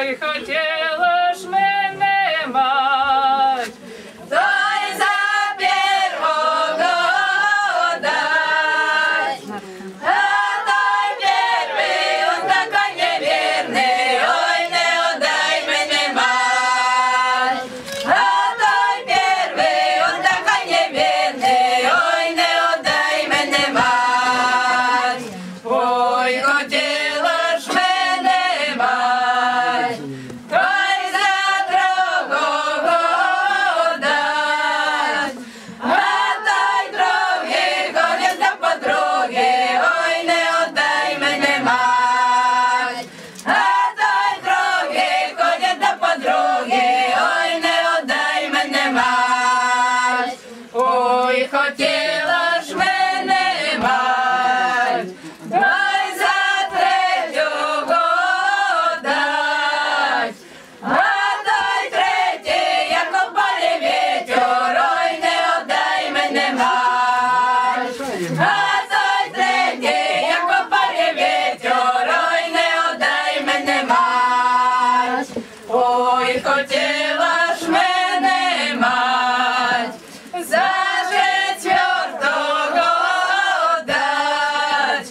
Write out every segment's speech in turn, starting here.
ой, хотіла ж мене мать, той за первого дать, а той первый, он такой неверный, ой, не отдай мене мать, а той первый, он такой неверный, ой, не отдай мене мать, ой, хотіла ж мене мать, той за другого дать, а той другий ходить за подруги, ой, не отдай мене мать, а той другий ходить за подруги, ой, не отдай мене мать, ой, хотіла ж мене мать, дай за третього дать, а той третій, як опале вітер, ой, не отдай мене мать, а той третій, як опале вітер, ой, не отдай мене мать, ой, хотіла ж мене мать, за четвертого дать,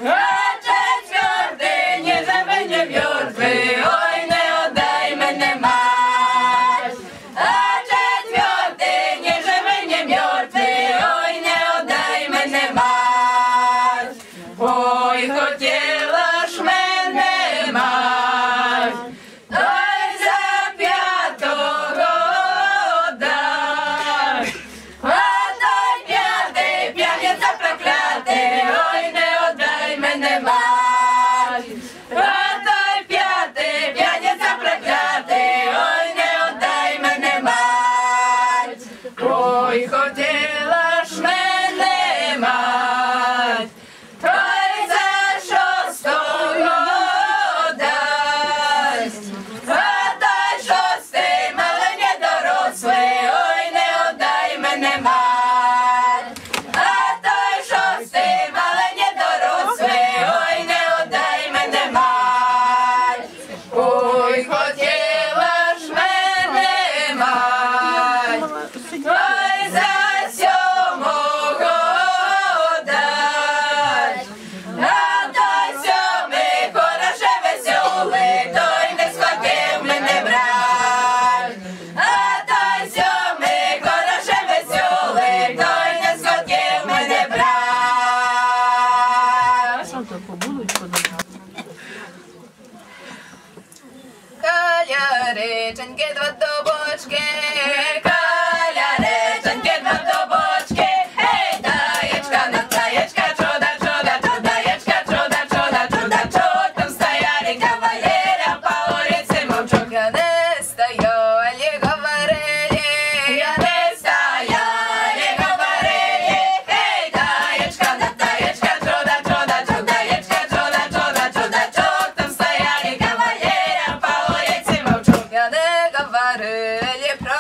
а четвертий не живе, не мертвий, ой, не отдай мене мать, а четвертий не живе, не мертвий, ой, не отдай мене мать, ой, хотіла ж мене мать, ой, за п'ятого дать, а той п'ятий, п'яниця проклятий, ой, не отдай мене мать, а той п'ятий, п'яниця проклятий, ой, не отдай мене мать, ой, хотіла ж мене мать, ой, за шостого дасть, а той шостий, малий недорослий, ой, не отдай мене мать, а той шостий, малий недорослий, ой, не отдай мене мать, ой, хотіла ж мене мать, ой, за сьомого дать, а той сьомий, хороше веселий, той не схотів мене брать, а той сьомий, хороше веселий, той не схотів мене брать. Каляриченьки, два добочки, каляриченьки, два добочки, ей, даєчка, натаєчка, чуда, чуда, чудаєчка, чуда, чуда, чуда, чуда, там стояли кавалера, по улице мовчок. Я не стояли, говорили, я не стояли, говорили, ей, даєчка, натаєчка, чуда, чуда, чудаєчка, чуда, чуда, чуда, чуда, там стояли кавалера, по улице мовчок. Я не говорили про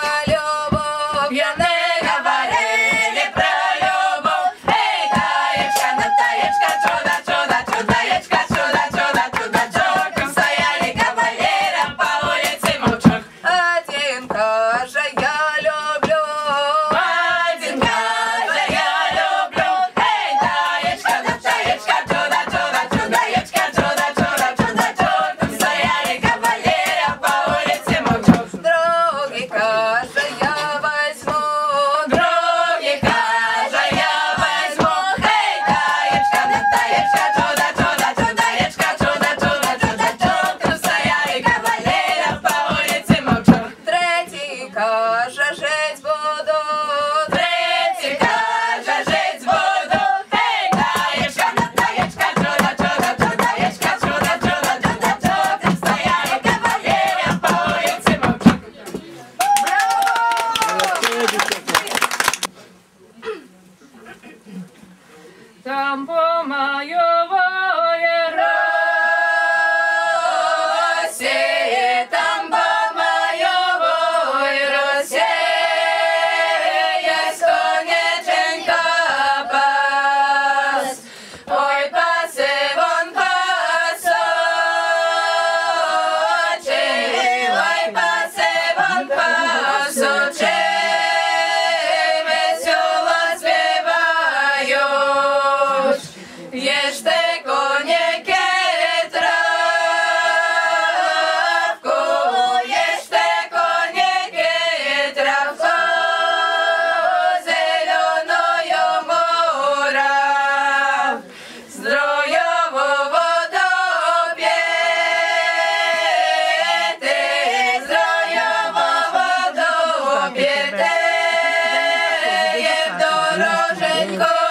Ко